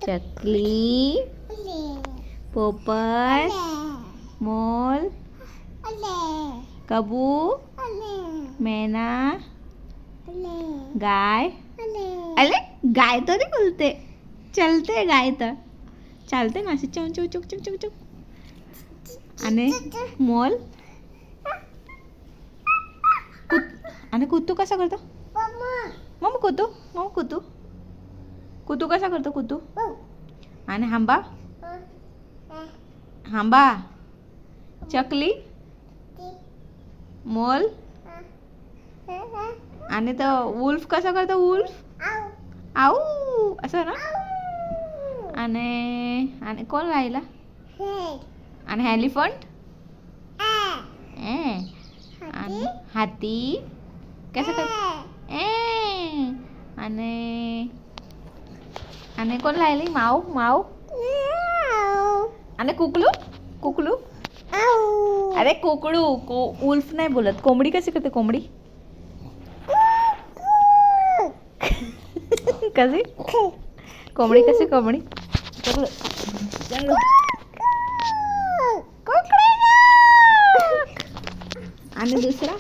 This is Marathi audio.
चकली, पोपट, मोल, कबूतर, मैना, गाय. अरे गाय तो नहीं बोलते, चलते गाय तर चालते ना अशी चव चव चुक चुक चुक चुक. आणि मोल आणि कुत्तू कसा करतो मग कुतू कुतू कसा करतो कुतू. आणि हांबा हांबा, चकली, मोल. आणि तो वुल्फ कसा करतो वुल्फ आऊ असं ना. आणि आणि कोण राहिला. आणि एलिफंट आणि हाती कसं करतो आणि आणि कोण राहिली माऊ माऊ. आणि कुकलू कुकलू. अरे कुकडू उल्फ नाही बोलत. कोंबडी कशी करते कोंबडी कशी कोंबडी कशी कोंबडी. आणि दुसरा